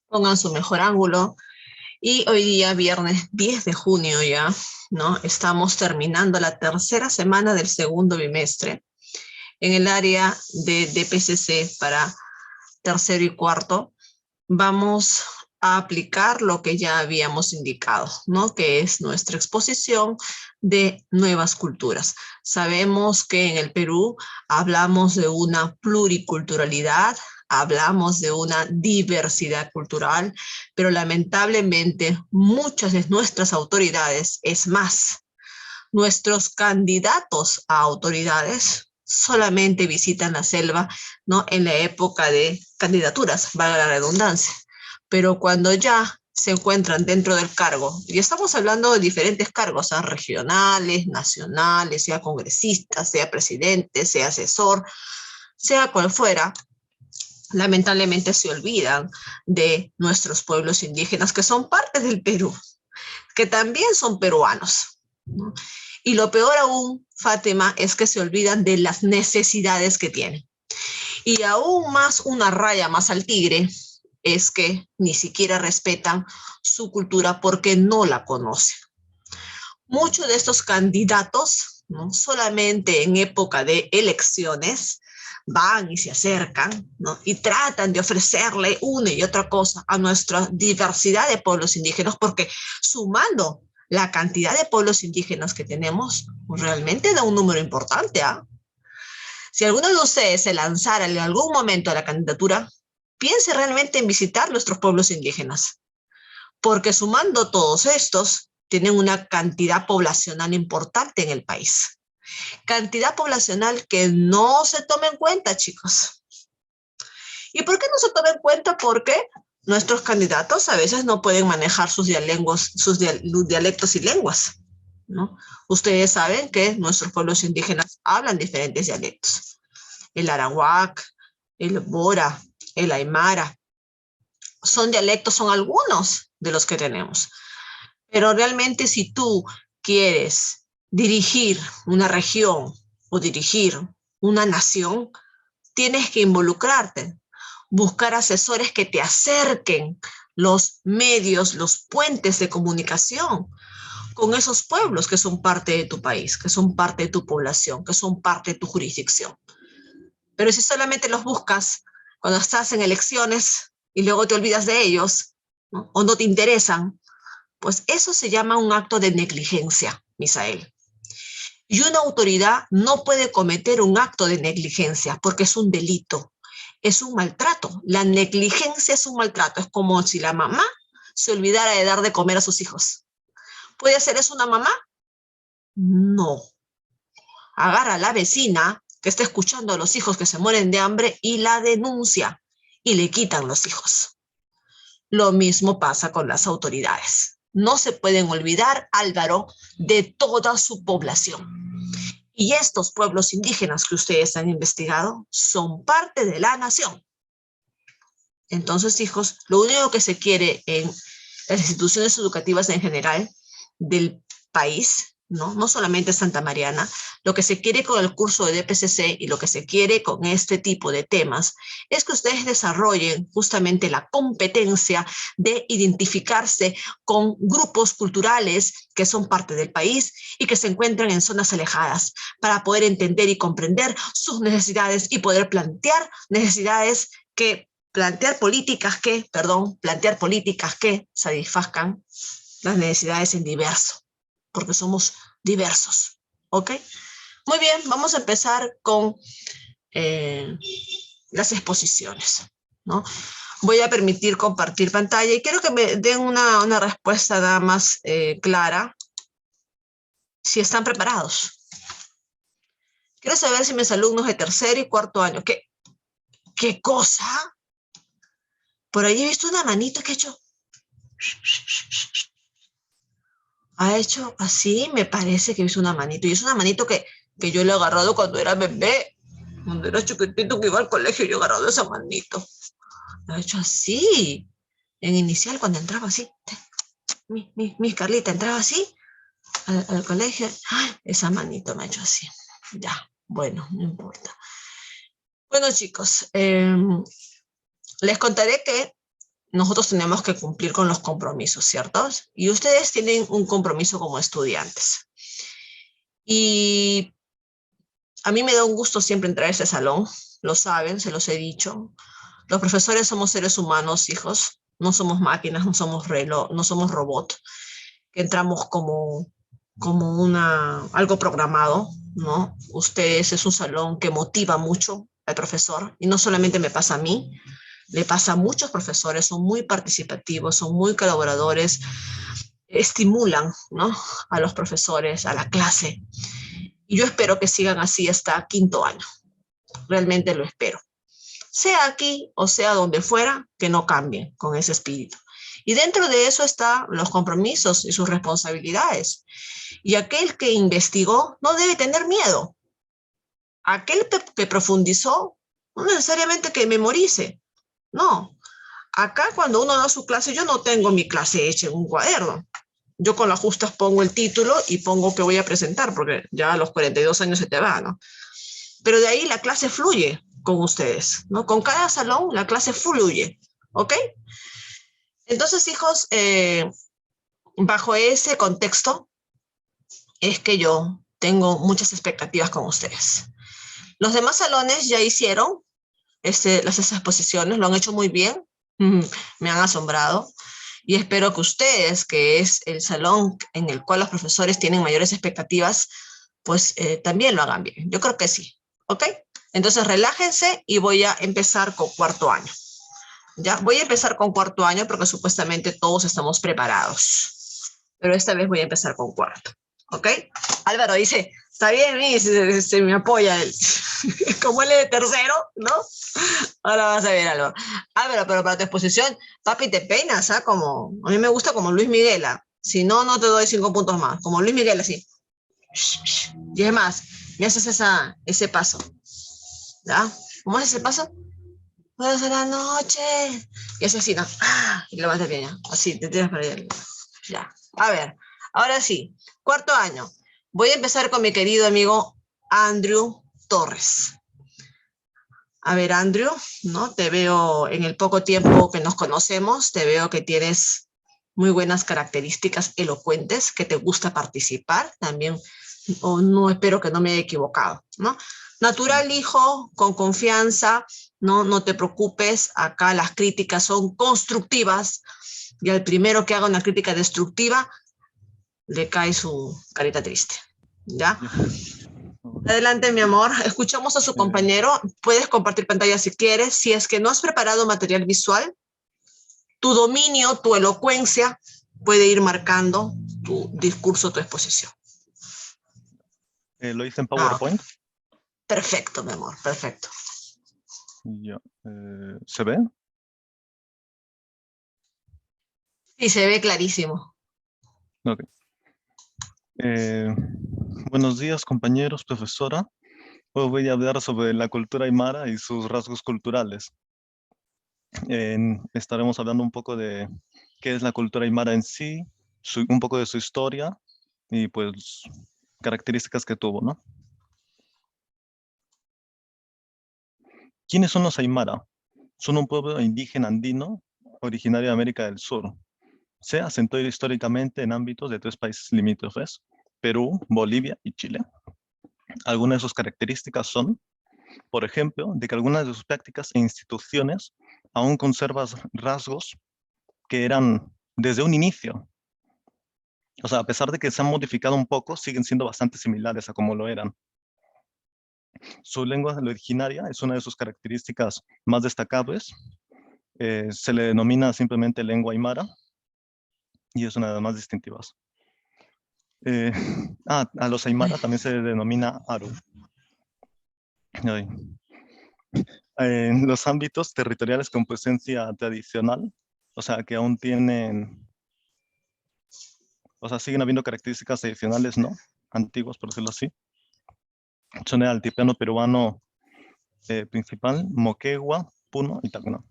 Pongan su mejor ángulo. Y hoy día, viernes 10 de junio ya, ¿no? Estamos terminando la tercera semana del segundo bimestre en el área de DPCC para tercero y cuarto. Vamos a aplicar lo que ya habíamos indicado, ¿no? Que es nuestra exposición de nuevas culturas. Sabemos que en el Perú hablamos de una pluriculturalidad, hablamos de una diversidad cultural, pero lamentablemente muchas de nuestras autoridades, es más, nuestros candidatos a autoridades solamente visitan la selva, ¿no? En la época de candidaturas, valga la redundancia. Pero cuando ya se encuentran dentro del cargo, y estamos hablando de diferentes cargos, ¿ah? Regionales, nacionales, sea congresista, sea presidente, sea asesor, sea cual fuera, lamentablemente se olvidan de nuestros pueblos indígenas que son parte del Perú, que también son peruanos, ¿no? Y lo peor aún, Fátima, es que se olvidan de las necesidades que tienen. Y aún más, una raya más al tigre, es que ni siquiera respetan su cultura porque no la conocen. Muchos de estos candidatos, ¿no? Solamente en época de elecciones, van y se acercan, ¿no? Y tratan de ofrecerle una y otra cosa a nuestra diversidad de pueblos indígenas, porque sumando la cantidad de pueblos indígenas que tenemos, pues realmente da un número importante, ¿ah? Si alguno de ustedes se lanzara en algún momento a la candidatura, piense realmente en visitar nuestros pueblos indígenas, porque sumando todos estos, tienen una cantidad poblacional importante en el país. Cantidad poblacional que no se toma en cuenta, chicos. ¿Y por qué no se toma en cuenta? Porque nuestros candidatos a veces no pueden manejar sus dialectos y lenguas, ¿no? Ustedes saben que nuestros pueblos indígenas hablan diferentes dialectos. El arawak, el bora, el aymara. Son dialectos, son algunos de los que tenemos. Pero realmente si tú quieres dirigir una región o dirigir una nación, tienes que involucrarte, buscar asesores que te acerquen los medios, los puentes de comunicación con esos pueblos que son parte de tu país, que son parte de tu población, que son parte de tu jurisdicción. Pero si solamente los buscas cuando estás en elecciones y luego te olvidas de ellos, ¿no? O no te interesan, pues eso se llama un acto de negligencia, Misael. Y una autoridad no puede cometer un acto de negligencia porque es un delito, es un maltrato. La negligencia es un maltrato. Es como si la mamá se olvidara de dar de comer a sus hijos. ¿Puede hacer eso una mamá? No. Agarra a la vecina que está escuchando a los hijos que se mueren de hambre y la denuncia y le quitan los hijos. Lo mismo pasa con las autoridades. No se pueden olvidar, Álvaro, de toda su población. Y estos pueblos indígenas que ustedes han investigado son parte de la nación. Entonces, hijos, lo único que se quiere en las instituciones educativas en general del país, no solamente Santa Mariana, lo que se quiere con el curso de DPCC y lo que se quiere con este tipo de temas es que ustedes desarrollen justamente la competencia de identificarse con grupos culturales que son parte del país y que se encuentran en zonas alejadas para poder entender y comprender sus necesidades y poder plantear necesidades que plantear políticas que satisfazcan las necesidades en diverso, porque somos diversos, ¿ok? Muy bien, vamos a empezar con las exposiciones, ¿no? Voy a permitir compartir pantalla y quiero que me den una respuesta nada más clara, si están preparados. Quiero saber si mis alumnos de tercer y cuarto año, ¿qué cosa? Por ahí he visto una manita que ha hecho así, me parece que hizo una manito. Y es una manito que yo le he agarrado cuando era bebé, cuando era chiquitito que iba al colegio, yo he agarrado esa manito. Lo ha hecho así, en inicial cuando entraba así. Mi Carlita entraba así al colegio. ¡Ay! Esa manito me ha hecho así. Ya, bueno, no importa. Bueno, chicos, les contaré que nosotros tenemos que cumplir con los compromisos, ¿cierto? Y ustedes tienen un compromiso como estudiantes. Y a mí me da un gusto siempre entrar a ese salón, lo saben, se los he dicho. Los profesores somos seres humanos, hijos, no somos máquinas, no somos reloj, no somos robots, que entramos como algo programado, ¿no? Ustedes es un salón que motiva mucho al profesor, y no solamente me pasa a mí, le pasa a muchos profesores, son muy participativos, son muy colaboradores, estimulan, ¿no?, a los profesores, a la clase. Y yo espero que sigan así hasta quinto año. Realmente lo espero. Sea aquí o sea donde fuera, que no cambien con ese espíritu. Y dentro de eso están los compromisos y sus responsabilidades. Y aquel que investigó no debe tener miedo. Aquel que profundizó, no necesariamente que memorice. No. Acá cuando uno da su clase, yo no tengo mi clase hecha en un cuaderno. Yo con las justas pongo el título y pongo que voy a presentar, porque ya a los 42 años se te va, ¿no? Pero de ahí la clase fluye con ustedes, ¿no? Con cada salón la clase fluye, ¿ok? Entonces, hijos, bajo ese contexto es que yo tengo muchas expectativas con ustedes. Los demás salones ya hicieron las exposiciones, lo han hecho muy bien, me han asombrado, y espero que ustedes, que es el salón en el cual los profesores tienen mayores expectativas, pues también lo hagan bien. Yo creo que sí, ¿ok? Entonces relájense y voy a empezar con cuarto año. Ya, voy a empezar con cuarto año porque supuestamente todos estamos preparados. Pero esta vez voy a empezar con cuarto. ¿Ok? Álvaro dice, está bien, se me apoya él. Como él es de tercero, ¿no? Ahora vas a ver, Álvaro. Álvaro, pero para tu exposición, papi, te peinas, ¿ah? Como, a mí me gusta como Luis Miguel, ¿ah? Si no, no te doy 5 puntos más. Como Luis Miguel, así. Y es más, me haces ese paso. ¿Ya? ¿Cómo es ese paso? Buenas de la noche. Y es así, ¿no? ¡Ah! Y lo vas a bien, ya. Así, te tiras para allá. Ya. A ver, ahora sí. Cuarto año. Voy a empezar con mi querido amigo Andrew Torres. A ver, Andrew, ¿no? Te veo en el poco tiempo que nos conocemos, te veo que tienes muy buenas características elocuentes, que te gusta participar también, o no, espero que no me haya equivocado, ¿no? Natural, hijo, con confianza, ¿no? No te preocupes, acá las críticas son constructivas, y al primero que haga una crítica destructiva, le cae su carita triste, ¿ya? Adelante, mi amor. Escuchamos a su compañero. Puedes compartir pantalla si quieres. Si es que no has preparado material visual, tu dominio, tu elocuencia puede ir marcando tu discurso, tu exposición. Lo hice en PowerPoint. Perfecto, mi amor, perfecto. Ya. ¿Se ve? Sí, se ve clarísimo. Ok. Buenos días, compañeros, profesora. Hoy voy a hablar sobre la cultura aymara y sus rasgos culturales. Estaremos hablando un poco de qué es la cultura aymara en sí, un poco de su historia y pues características que tuvo, ¿no? ¿Quiénes son los aymara? Son un pueblo indígena andino originario de América del Sur. Se asentó históricamente en ámbitos de 3 países limítrofes, Perú, Bolivia y Chile. Algunas de sus características son, por ejemplo, de que algunas de sus prácticas e instituciones aún conservan rasgos que eran desde un inicio. O sea, a pesar de que se han modificado un poco, siguen siendo bastante similares a como lo eran. Su lengua originaria es una de sus características más destacables. Se le denomina simplemente lengua aymara y es una de las más distintivas. A los aymara también se denomina aru. En los ámbitos territoriales con presencia tradicional, o sea, que aún tienen, o sea, siguen habiendo características tradicionales, ¿no? Antiguas, por decirlo así. Son el altiplano peruano principal, Moquegua, Puno y Tacna.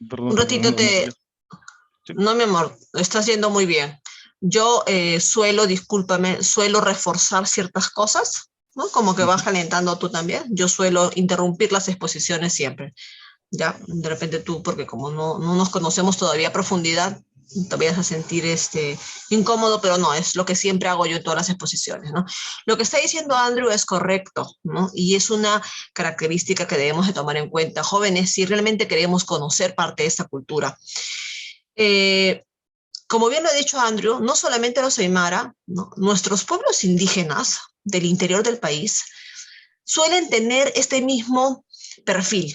Perdón, Un ratito te... ¿Sí? No, mi amor, lo estás haciendo muy bien. Yo suelo reforzar ciertas cosas, ¿no? Como que vas calentando tú también. Yo suelo interrumpir las exposiciones siempre. ya, de repente tú, porque como no nos conocemos todavía a profundidad, te vayas a sentir incómodo, pero no, es lo que siempre hago yo en todas las exposiciones, ¿no? Lo que está diciendo Andrew es correcto, ¿no? Y es una característica que debemos de tomar en cuenta, jóvenes, si realmente queremos conocer parte de esta cultura. Como bien lo ha dicho Andrew, no solamente los Aymara, ¿no? Nuestros pueblos indígenas del interior del país suelen tener este mismo perfil.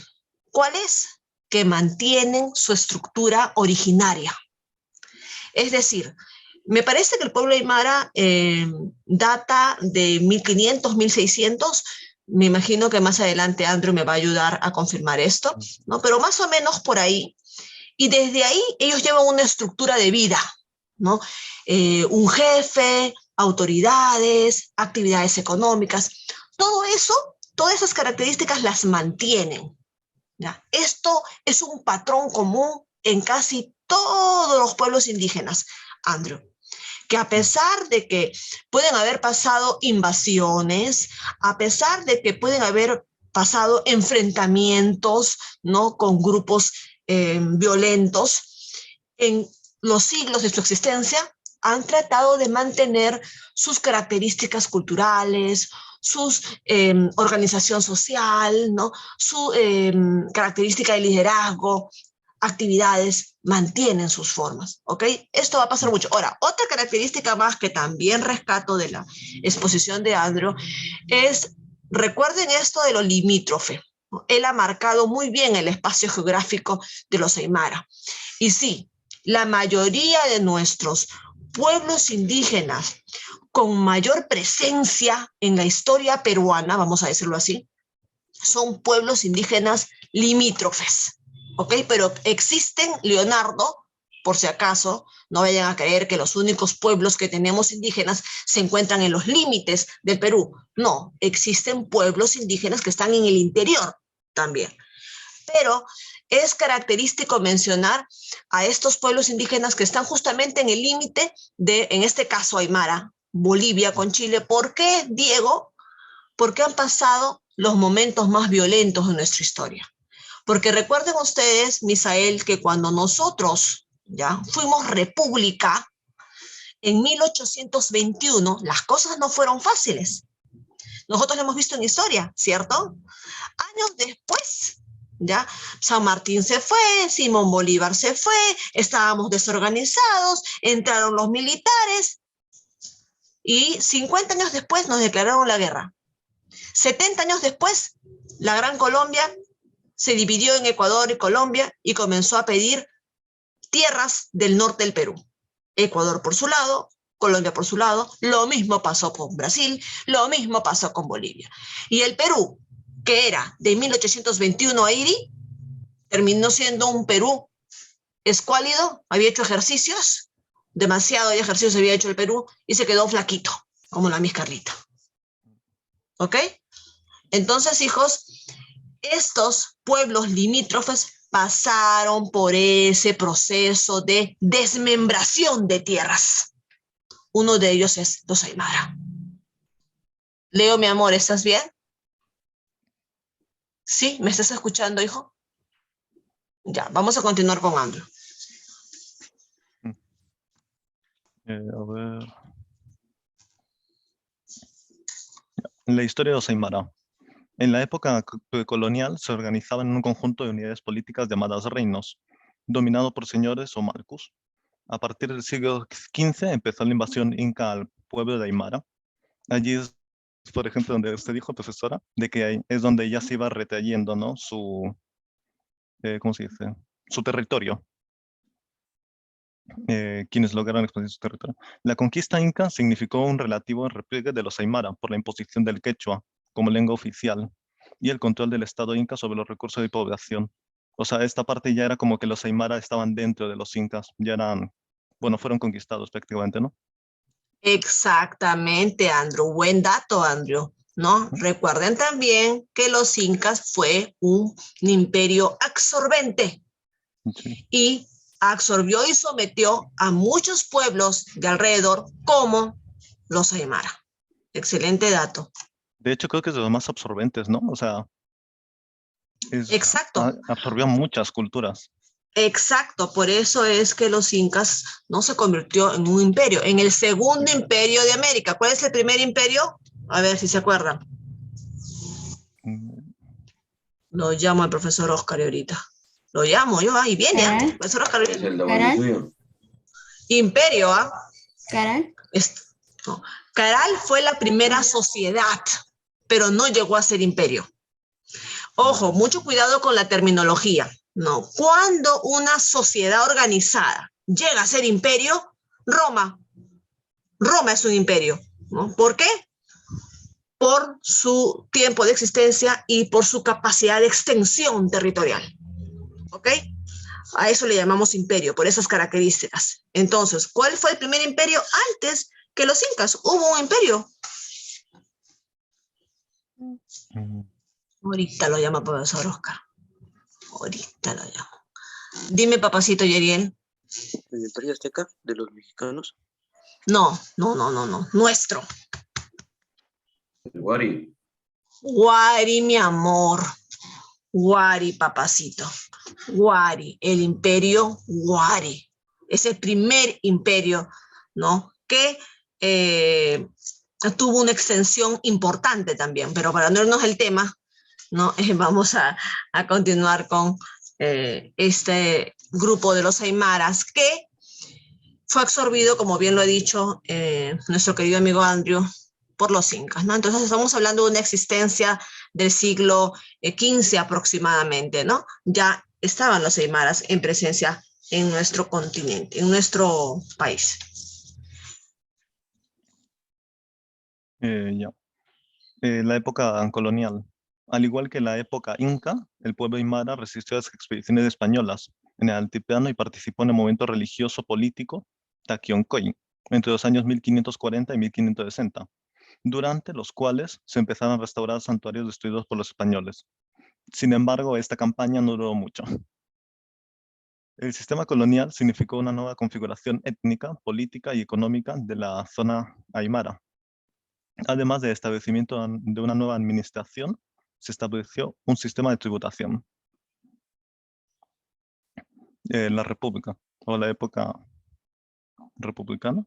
¿Cuál es? Que mantienen su estructura originaria. Es decir, me parece que el pueblo aymara data de 1500, 1600. Me imagino que más adelante Andrew me va a ayudar a confirmar esto, ¿no? Pero más o menos por ahí. Y desde ahí ellos llevan una estructura de vida, ¿no? Un jefe, autoridades, actividades económicas. Todo eso, todas esas características las mantienen. ¿Ya? Esto es un patrón común en casi todos los pueblos indígenas, Andrew, que a pesar de que pueden haber pasado invasiones, a pesar de que pueden haber pasado enfrentamientos, ¿no? Con grupos violentos, en los siglos de su existencia han tratado de mantener sus características culturales, su organización social, ¿no? Su característica de liderazgo, actividades, mantienen sus formas, ¿ok? Esto va a pasar mucho. Ahora, otra característica más que también rescato de la exposición de Andrew es, recuerden esto de lo limítrofe. Él ha marcado muy bien el espacio geográfico de los Aymara. Y sí, la mayoría de nuestros pueblos indígenas con mayor presencia en la historia peruana, vamos a decirlo así, son pueblos indígenas limítrofes, ¿ok? Pero existen, Leonardo, por si acaso, no vayan a creer que los únicos pueblos que tenemos indígenas se encuentran en los límites del Perú. No, existen pueblos indígenas que están en el interior también. Pero es característico mencionar a estos pueblos indígenas que están justamente en el límite de, en este caso, Aymara, Bolivia con Chile. ¿Por qué, Diego? Porque han pasado los momentos más violentos de nuestra historia. Porque recuerden ustedes, Misael, que cuando nosotros ya fuimos república en 1821, las cosas no fueron fáciles. Nosotros lo hemos visto en historia, ¿cierto? Años después, ¿ya? San Martín se fue, Simón Bolívar se fue, estábamos desorganizados, entraron los militares y 50 años después nos declararon la guerra. 70 años después, la Gran Colombia se dividió en Ecuador y Colombia y comenzó a pedir tierras del norte del Perú. Ecuador por su lado, Colombia por su lado, lo mismo pasó con Brasil, lo mismo pasó con Bolivia. Y el Perú, que era de 1821 a IRI, terminó siendo un Perú escuálido, había hecho ejercicios, demasiado ejercicios había hecho el Perú y se quedó flaquito, como la Miss Carlita. ¿Ok? Entonces, hijos, estos pueblos limítrofes pasaron por ese proceso de desmembración de tierras. Uno de ellos es los Aymara. Leo, mi amor, ¿estás bien? ¿Sí? ¿Me estás escuchando, hijo? Ya, vamos a continuar con Andrew. A ver. La historia de los Aymara. En la época colonial se organizaban en un conjunto de unidades políticas llamadas reinos, dominado por señores o marcos. A partir del siglo XV empezó la invasión inca al pueblo de Aymara. Allí es, por ejemplo, donde usted dijo, profesora, de que es donde ya se iba retrayendo, ¿no? ¿Cómo se dice? Su territorio. Quienes lograron expandir su territorio. La conquista inca significó un relativo repliegue de los Aymara por la imposición del quechua como lengua oficial y el control del Estado inca sobre los recursos de población. O sea, esta parte ya era como que los Aymara estaban dentro de los incas, ya eran, bueno, fueron conquistados prácticamente, ¿no? Exactamente, Andrew. Buen dato, Andrew. ¿No? Recuerden también que los incas fue un imperio absorbente Sí. y absorbió y sometió a muchos pueblos de alrededor como los Aymara. Excelente dato. De hecho, creo que es de los más absorbentes, ¿no? O sea, Exacto. Absorbió muchas culturas. Exacto, por eso es que los incas no se convirtió en un imperio, en el segundo imperio de América. ¿Cuál es el primer imperio? A ver si se acuerdan. Lo llamo al profesor Oscar ahorita. Lo llamo yo, ahí viene, ¿ah? Profesor Oscar viene. Imperio, ¿ah? Caral. No. Caral fue la primera sociedad, pero no llegó a ser imperio. Ojo, mucho cuidado con la terminología. No, cuando una sociedad organizada llega a ser imperio, Roma es un imperio, ¿no? ¿Por qué? Por su tiempo de existencia y por su capacidad de extensión territorial, ¿ok? A eso le llamamos imperio, por esas características. Entonces, ¿cuál fue el primer imperio antes que los incas? Hubo un imperio. Ahorita lo llama profesor Oscar. Ahorita lo llamo. Dime, papacito Yeriel. ¿El imperio azteca de los mexicanos? No. Nuestro. Wari. Wari, mi amor. Wari, papacito. Wari, el imperio Wari. Es el primer imperio, ¿no? Que tuvo una extensión importante también, pero para no irnos el tema, ¿no? Vamos a continuar con este grupo de los aymaras que fue absorbido, como bien lo ha dicho nuestro querido amigo Andrew, por los incas, ¿no? Entonces estamos hablando de una existencia del siglo XV aproximadamente, ¿no? Ya estaban los aymaras en presencia en nuestro continente, en nuestro país. La época colonial. Al igual que la época inca, el pueblo aymara resistió a las expediciones españolas en el altiplano y participó en el movimiento religioso político Taquioncoy entre los años 1540 y 1560, durante los cuales se empezaron a restaurar santuarios destruidos por los españoles. Sin embargo, esta campaña no duró mucho. El sistema colonial significó una nueva configuración étnica, política y económica de la zona aymara. Además del establecimiento de una nueva administración, se estableció un sistema de tributación. La República, o la época republicana.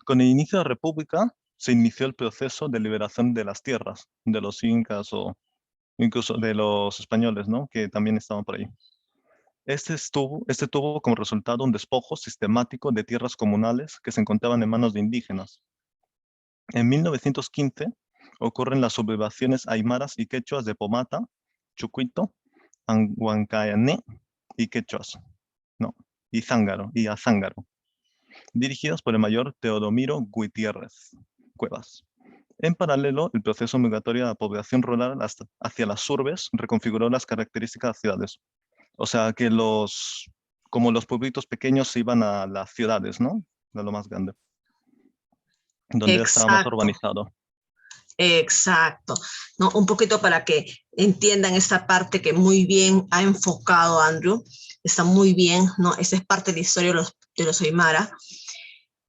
Con el inicio de la República, se inició el proceso de liberación de las tierras, de los incas o incluso de los españoles, ¿no? Que también estaban por ahí. Este tuvo como resultado un despojo sistemático de tierras comunales que se encontraban en manos de indígenas. En 1915 ocurren las sublevaciones aymaras y quechuas de Pomata, Chucuito, Huancayané y quechuas, no, y Azángaro, dirigidas por el mayor Teodomiro Gutiérrez Cuevas. En paralelo, el proceso migratorio de la población rural hacia las urbes reconfiguró las características de las ciudades. O sea que como los pueblitos pequeños se iban a las ciudades, ¿no? De lo más grande. Donde estaba más urbanizado. Exacto, ¿no? Un poquito para que entiendan esta parte que muy bien ha enfocado Andrew, está muy bien, ¿no? Esa es parte de la historia de los Aymara.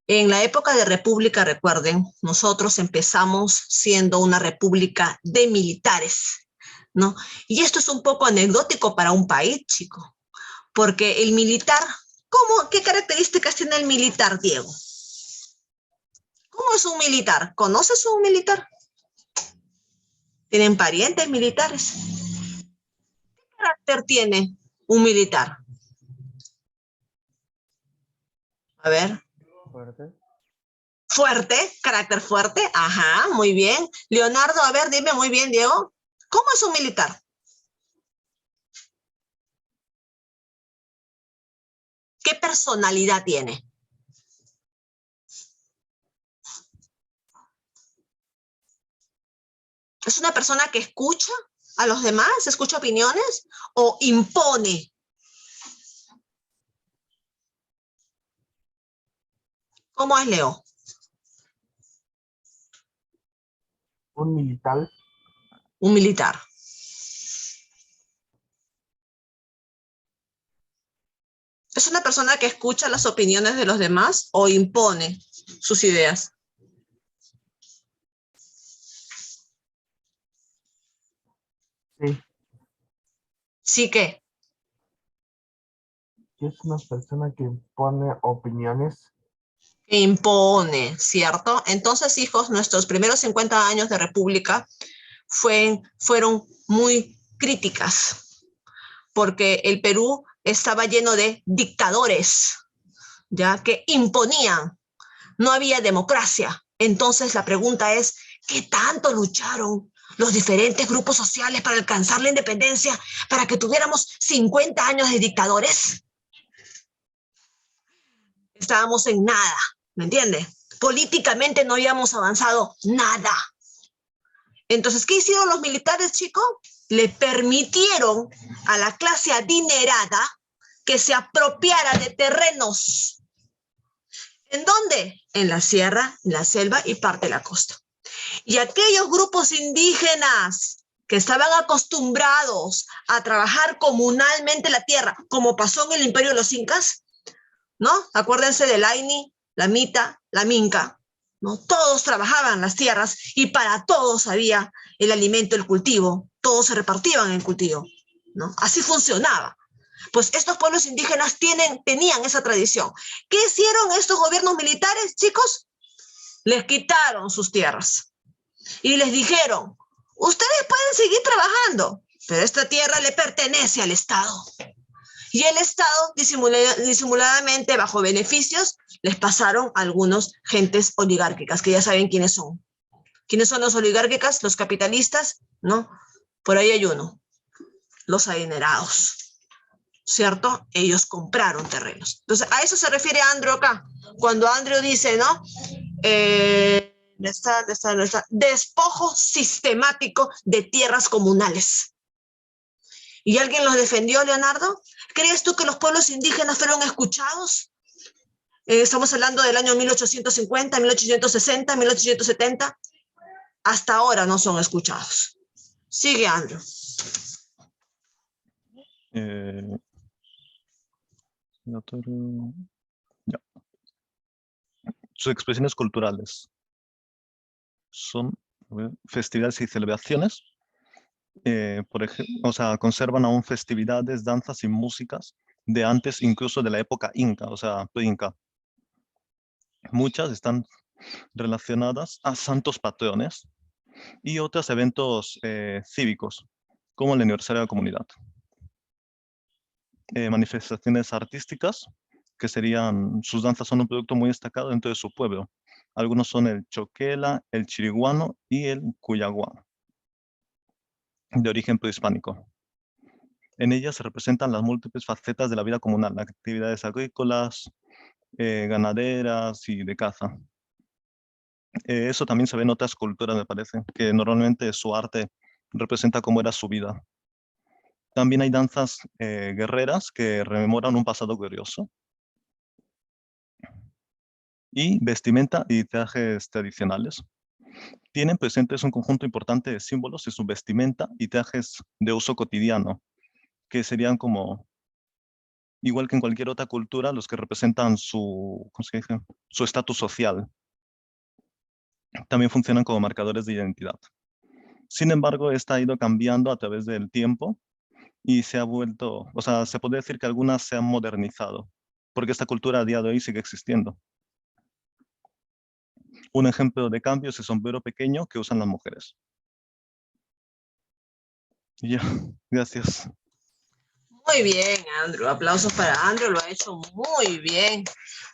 En la época de república, recuerden, nosotros empezamos siendo una república de militares, ¿no? Y esto es un poco anecdótico para un país, chico, porque el militar, ¿qué características tiene el militar, Diego? ¿Cómo es un militar? ¿Conoces un militar? ¿Tienen parientes militares? ¿Qué carácter tiene un militar? A ver. Fuerte. Fuerte, carácter fuerte, ajá, muy bien. Leonardo, a ver, dime muy bien, Diego. ¿Cómo es un militar? ¿Qué personalidad tiene? ¿Es una persona que escucha a los demás, escucha opiniones o impone? ¿Cómo es, Leo? Un militar. Un militar. ¿Es una persona que escucha las opiniones de los demás o impone sus ideas? Sí. Sí que. Es una persona que impone opiniones. Impone, ¿cierto? Entonces, hijos, nuestros primeros 50 años de república fueron muy críticas, porque el Perú estaba lleno de dictadores, ya que imponían, no había democracia. Entonces la pregunta es, ¿qué tanto lucharon los diferentes grupos sociales para alcanzar la independencia, para que tuviéramos 50 años de dictadores? Estábamos en nada, ¿me entiende? Políticamente no habíamos avanzado nada. Entonces, ¿qué hicieron los militares, chicos? Le permitieron a la clase adinerada que se apropiara de terrenos. ¿En dónde? En la sierra, en la selva y parte de la costa. Y aquellos grupos indígenas que estaban acostumbrados a trabajar comunalmente la tierra, como pasó en el imperio de los incas, ¿no? Acuérdense del Aini, la Mita, la Minca, ¿no? Todos trabajaban las tierras y para todos había el alimento, el cultivo, todos se repartían el cultivo, ¿no? Así funcionaba. Pues estos pueblos indígenas tenían esa tradición. ¿Qué hicieron estos gobiernos militares, chicos? Les quitaron sus tierras y les dijeron, ustedes pueden seguir trabajando, pero esta tierra le pertenece al Estado. Y el Estado, disimuladamente, bajo beneficios, les pasaron a algunos gentes oligárquicas, que ya saben quiénes son. ¿Quiénes son los oligárquicas? Los capitalistas, ¿no? Por ahí hay uno. Los adinerados, ¿cierto? Ellos compraron terrenos. Entonces, a eso se refiere Andrew acá. Cuando Andrew dice, ¿no? Despojo sistemático de tierras comunales. ¿Y alguien los defendió, Leonardo? ¿Crees tú que los pueblos indígenas fueron escuchados? Estamos hablando del año 1850, 1860, 1870. Hasta ahora no son escuchados. Sigue, Andrew. Ya. Sus expresiones culturales son festividades y celebraciones. Por ejemplo, o sea, conservan aún festividades, danzas y músicas de antes, incluso de la época inca, o sea, pre-inca. Muchas están relacionadas a santos patrones y otros eventos cívicos, como el aniversario de la comunidad. Manifestaciones artísticas, que serían, sus danzas son un producto muy destacado dentro de su pueblo. Algunos son el choquela, el chiriguano y el cuyaguá, de origen prehispánico. En ellas se representan las múltiples facetas de la vida comunal, las actividades agrícolas, ganaderas y de caza. Eso también se ve en otras culturas, me parece, que normalmente su arte representa cómo era su vida. También hay danzas guerreras que rememoran un pasado glorioso. Y vestimenta y trajes tradicionales. Tienen presentes un conjunto importante de símbolos en su vestimenta y trajes de uso cotidiano, que serían como, igual que en cualquier otra cultura, los que representan su, ¿cómo se dice? Su estatus social. También funcionan como marcadores de identidad. Sin embargo, esta ha ido cambiando a través del tiempo y se ha vuelto, o sea, se puede decir que algunas se han modernizado, porque esta cultura a día de hoy sigue existiendo. Un ejemplo de cambio es el sombrero pequeño que usan las mujeres. Ya, gracias. Muy bien, Andrew. Aplausos para Andrew. Lo ha hecho muy bien.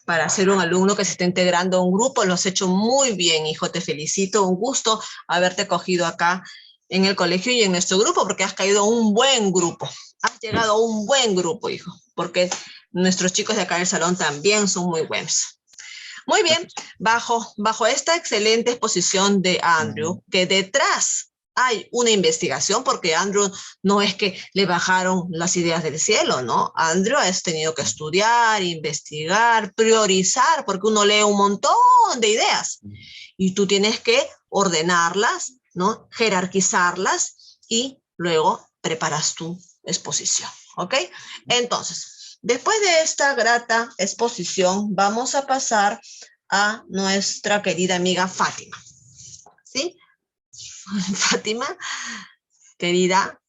Para ser un alumno que se está integrando a un grupo, lo has hecho muy bien, hijo. Te felicito. Un gusto haberte cogido acá en el colegio y en nuestro grupo, porque has caído a un buen grupo. Has llegado a un buen grupo, hijo, porque nuestros chicos de acá del salón también son muy buenos. Muy bien, bajo esta excelente exposición de Andrew, que detrás hay una investigación, porque Andrew no es que le bajaron las ideas del cielo, ¿no? Andrew ha tenido que estudiar, investigar, priorizar, porque uno lee un montón de ideas y tú tienes que ordenarlas, ¿no? Jerarquizarlas y luego preparas tu exposición, ¿ok? Entonces, después de esta grata exposición, vamos a pasar a nuestra querida amiga Fátima, ¿sí? Fátima, querida,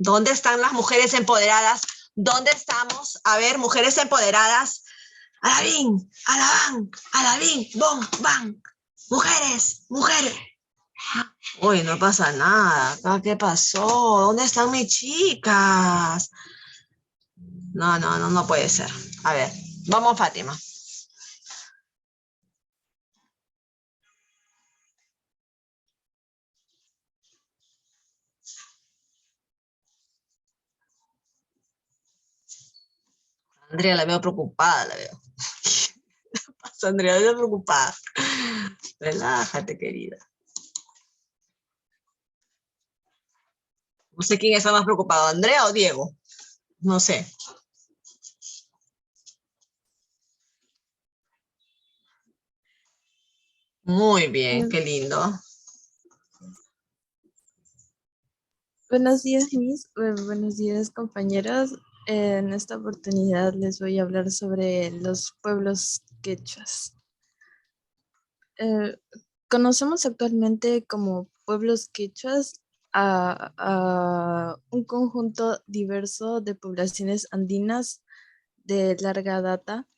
¿Dónde están las mujeres empoderadas? ¿Dónde estamos? A ver, mujeres empoderadas. Alabín, alabán, alabín, bom, bam. Mujeres, mujeres. Uy, no pasa nada. Acá, ¿qué pasó? ¿Dónde están mis chicas? No puede ser. A ver, vamos, Fátima. Andrea, la veo preocupada, la veo. ¿Qué pasa, Andrea? La veo preocupada. Relájate, querida. No sé quién está más preocupado, Andrea o Diego. No sé. Muy bien, qué lindo. Buenos días, Miss. Buenos días, compañeros. En esta oportunidad les voy a hablar sobre los pueblos quechuas. Conocemos actualmente como pueblos quechuas a un conjunto diverso de poblaciones andinas de larga data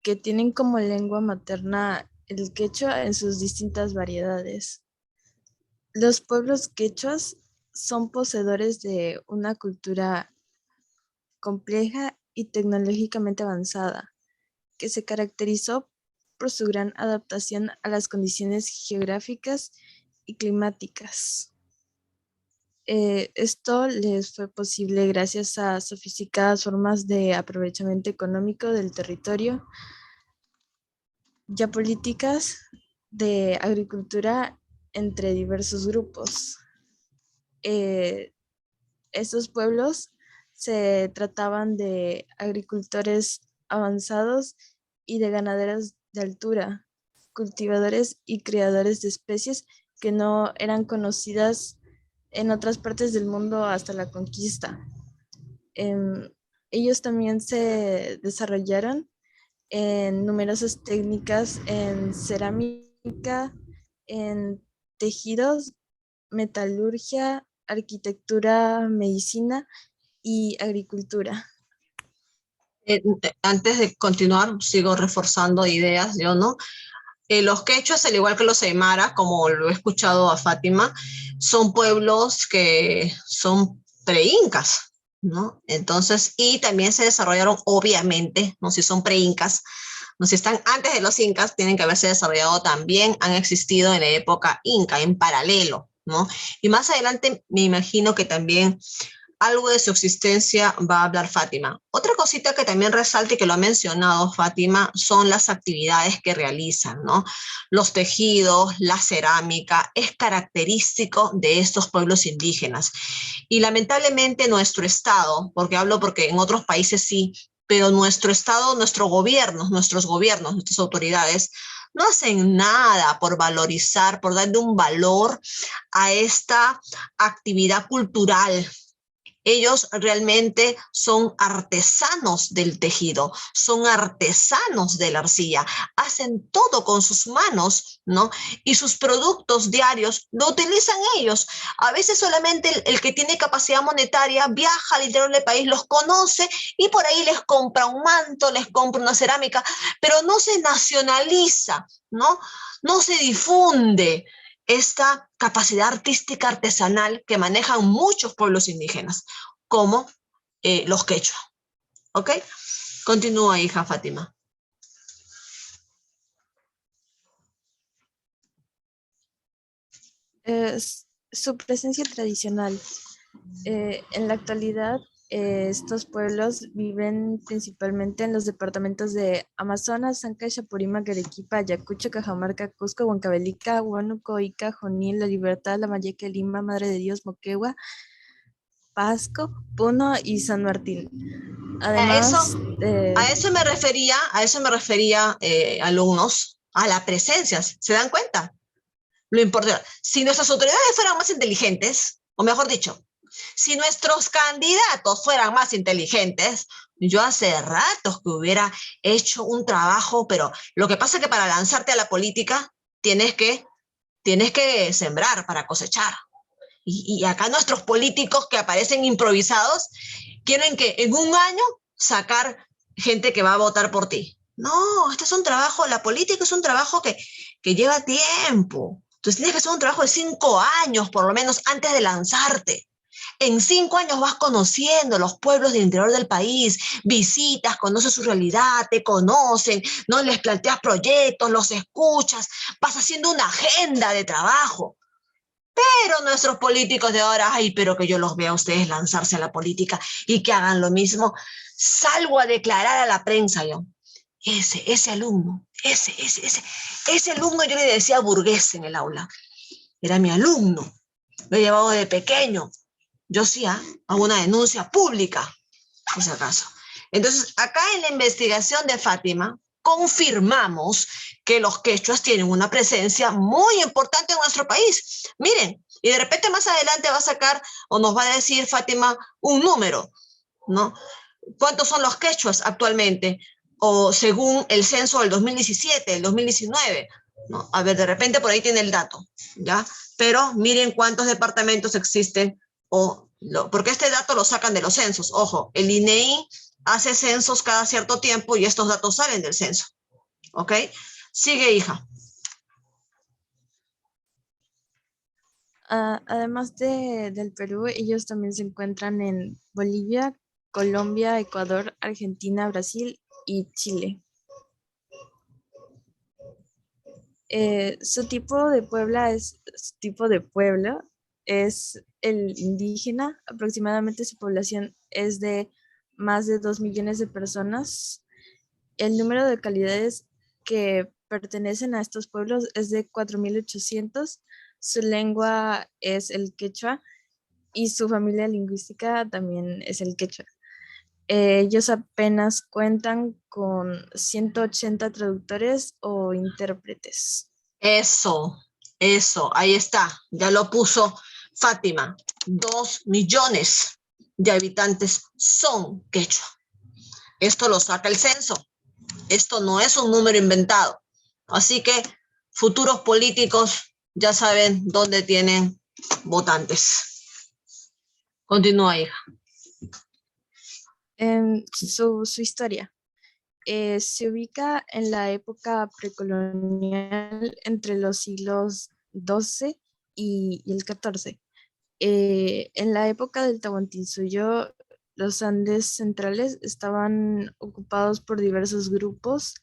que tienen como lengua materna el quechua en sus distintas variedades. Los pueblos quechuas son poseedores de una cultura compleja y tecnológicamente avanzada, que se caracterizó por su gran adaptación a las condiciones geográficas y climáticas. Esto les fue posible gracias a sofisticadas formas de aprovechamiento económico del territorio, ya políticas de agricultura entre diversos grupos. Estos pueblos se trataban de agricultores avanzados y de ganaderos de altura, cultivadores y criadores de especies que no eran conocidas en otras partes del mundo hasta la conquista. Ellos también se desarrollaron en numerosas técnicas en cerámica, en tejidos, metalurgia, arquitectura, medicina y agricultura. Antes de continuar, sigo reforzando ideas, yo, ¿no? Los quechuas, al igual que los aymaras, como lo he escuchado a Fátima, son pueblos que son pre-incas, ¿no? Entonces, y también se desarrollaron, obviamente, no si son pre-incas, no si están antes de los incas, tienen que haberse desarrollado también, han existido en la época inca, en paralelo, ¿no? Y más adelante me imagino que también algo de su existencia va a hablar Fátima. Otra cosita que también resalta y que lo ha mencionado Fátima son las actividades que realizan, ¿no? Los tejidos, la cerámica, es característico de estos pueblos indígenas. Y lamentablemente nuestro Estado, porque hablo porque en otros países sí, pero nuestro Estado, nuestros gobiernos, nuestras autoridades, no hacen nada por valorizar, por darle un valor a esta actividad cultural. Ellos realmente son artesanos del tejido, son artesanos de la arcilla, hacen todo con sus manos, ¿no? Y sus productos diarios lo utilizan ellos. A veces solamente el que tiene capacidad monetaria viaja al interior del país, los conoce y por ahí les compra un manto, les compra una cerámica, pero no se nacionaliza, ¿no? No se difunde esta capacidad artística artesanal que manejan muchos pueblos indígenas, como los quechua. ¿Ok? Continúa, hija Fátima. Su presencia tradicional. En la actualidad, estos pueblos viven principalmente en los departamentos de Amazonas, Ancash, Apurímac, Arequipa, Ayacucho, Cajamarca, Cusco, Huancavelica, Huánuco, Ica, Junín, La Libertad, Lambayeque, Lima, Madre de Dios, Moquegua, Pasco, Puno y San Martín. Además, A eso me refería, alumnos, a la presencia. ¿Se dan cuenta? Lo importante, si nuestras autoridades fueran más inteligentes, o mejor dicho, si nuestros candidatos fueran más inteligentes, yo hace ratos que hubiera hecho un trabajo, pero lo que pasa es que para lanzarte a la política tienes que sembrar para cosechar. Y acá nuestros políticos que aparecen improvisados quieren que en un año sacar gente que va a votar por ti. No, este es un trabajo, la política es un trabajo que lleva tiempo. Entonces tienes que hacer un trabajo de 5 años, por lo menos, antes de lanzarte. En 5 años vas conociendo los pueblos del interior del país, visitas, conoces su realidad, te conocen, no les planteas proyectos, los escuchas, vas haciendo una agenda de trabajo. Pero nuestros políticos de ahora, ay, pero que yo los vea a ustedes lanzarse a la política y que hagan lo mismo. Salgo a declarar a la prensa yo. Ese alumno, ese alumno yo le decía burgués en el aula. Era mi alumno. Lo he llevado de pequeño. Yo sí hago una denuncia pública, por si acaso. Entonces, acá en la investigación de Fátima, confirmamos que los quechuas tienen una presencia muy importante en nuestro país. Miren, y de repente más adelante va a sacar o nos va a decir Fátima un número, ¿no? ¿Cuántos son los quechuas actualmente? O según el censo del 2017, el 2019, ¿no? A ver, de repente por ahí tiene el dato, ¿ya? Pero miren cuántos departamentos existen, porque este dato lo sacan de los censos. Ojo, el INEI hace censos cada cierto tiempo y estos datos salen del censo, ¿ok? Sigue, hija. Además del Perú, ellos también se encuentran en Bolivia, Colombia, Ecuador, Argentina, Brasil y Chile. Su tipo de pueblo es el indígena. Aproximadamente su población es de más de 2 millones de personas. El número de localidades que pertenecen a estos pueblos es de 4.800. Su lengua es el quechua y su familia lingüística también es el quechua. Ellos apenas cuentan con 180 traductores o intérpretes. Eso, ahí está, ya lo puso Fátima. 2 millones de habitantes son quechua. Esto lo saca el censo. Esto no es un número inventado. Así que futuros políticos ya saben dónde tienen votantes. Continúa, hija. Su historia. Se ubica en la época precolonial entre los siglos XII y el XIV. En la época del Tahuantinsuyo, los Andes centrales estaban ocupados por diversos grupos,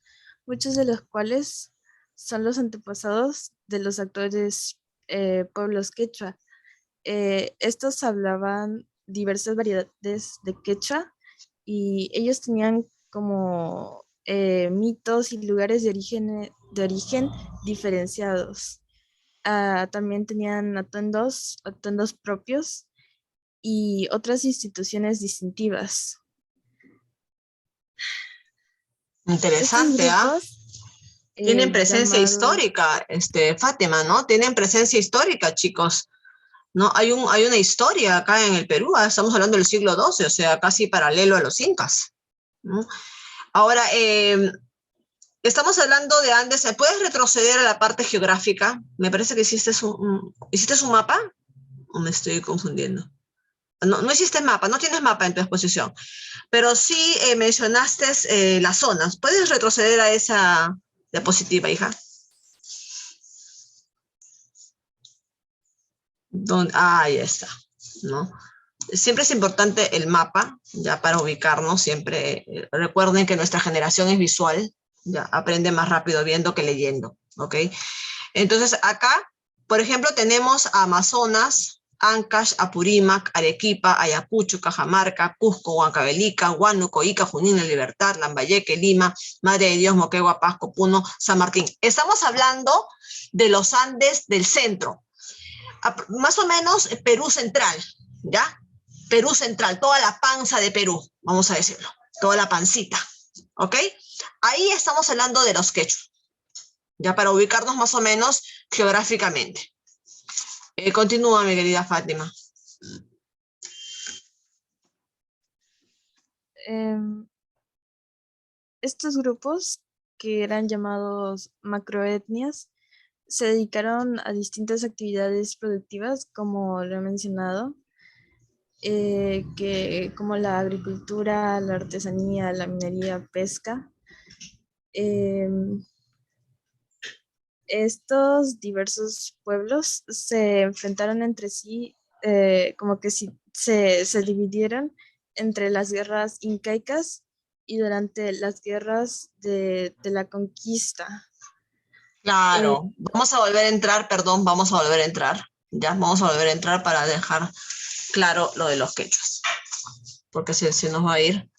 muchos de los cuales son los antepasados de los actuales pueblos quechua. Estos hablaban diversas variedades de quechua y ellos tenían como mitos y lugares de origen diferenciados. También tenían atuendos propios y otras instituciones distintivas. Estos Interesante, ¿ah? grupos Tienen presencia llamados... histórica, Fátima, ¿no? Tienen presencia histórica, chicos. ¿No? Hay una historia acá en el Perú, estamos hablando del siglo XII, o sea, casi paralelo a los incas, ¿no? Ahora, estamos hablando de Andes. ¿Puedes retroceder a la parte geográfica? Me parece que ¿hiciste un mapa? ¿O me estoy confundiendo? No, no hiciste mapa, no tienes mapa en tu exposición, pero sí mencionaste las zonas. ¿Puedes retroceder a esa diapositiva, hija? Ahí está, ¿no? Siempre es importante el mapa, ya para ubicarnos, siempre recuerden que nuestra generación es visual, ya aprende más rápido viendo que leyendo, ¿ok? Entonces acá, por ejemplo, tenemos Amazonas, Ancash, Apurímac, Arequipa, Ayacucho, Cajamarca, Cusco, Huancavelica, Huánuco, Ica, Junín, La Libertad, Lambayeque, Lima, Madre de Dios, Moquegua, Pasco, Puno, San Martín. Estamos hablando de los Andes del centro, más o menos Perú central, ¿ya? Perú central, toda la panza de Perú, vamos a decirlo, toda la pancita, ¿ok? Ahí estamos hablando de los quechua, ya para ubicarnos más o menos geográficamente. Continúa, mi querida Fátima. Estos grupos, que eran llamados macroetnias, se dedicaron a distintas actividades productivas, como lo he mencionado, como la agricultura, la artesanía, la minería, pesca. Em, Estos diversos pueblos se enfrentaron entre sí, como que se dividieron entre las guerras incaicas y durante las guerras de la conquista. Claro, vamos a volver a entrar, perdón, vamos a volver a entrar. Ya, vamos a volver a entrar para dejar claro lo de los quechuas, porque se nos va a ir